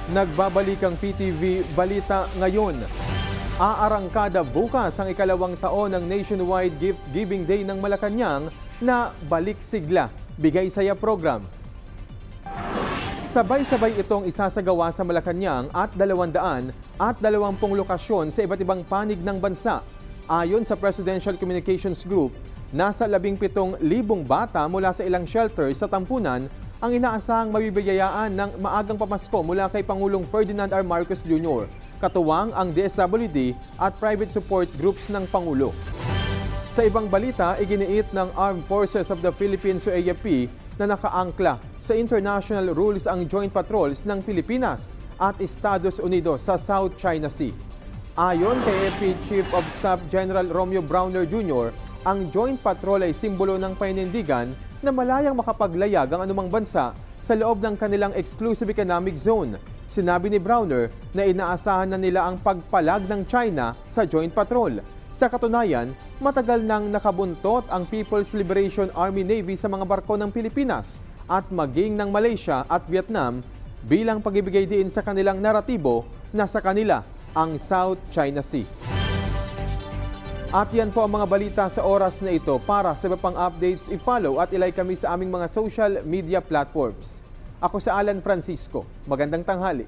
Nagbabalik ang PTV Balita Ngayon. Aarangkada bukas ang ikalawang taon ng Nationwide Gift Giving Day ng Malacanang na Balik Sigla, Bigay Saya program. Sabay-sabay itong isasagawa sa Malacanang at 220 lokasyon sa iba't ibang panig ng bansa. Ayon sa Presidential Communications Group, nasa 17,000 bata mula sa ilang shelters sa Tampunan ang inaasahang mabibigayaan ng maagang pamasko mula kay Pangulong Ferdinand R. Marcos Jr., katuwang ang DSWD at private support groups ng Pangulo. Sa ibang balita, iginiit ng Armed Forces of the Philippines o AFP na nakaangkla sa international rules ang joint patrols ng Pilipinas at Estados Unidos sa South China Sea. Ayon kay AFP Chief of Staff General Romeo Browner Jr., ang joint patrol ay simbolo ng paninindigan na malayang makapaglayag ang anumang bansa sa loob ng kanilang exclusive economic zone. Sinabi ni Browner na inaasahan na nila ang pagpalag ng China sa joint patrol. Sa katunayan, matagal nang nakabuntot ang People's Liberation Army Navy sa mga barko ng Pilipinas at maging ng Malaysia at Vietnam bilang pagbibigay diin sa kanilang naratibo na sa kanila ang South China Sea. At yan po ang mga balita sa oras na ito. Para sa iba pang updates, i-follow at ilike kami sa aming mga social media platforms. Ako si Alan Francisco. Magandang tanghali.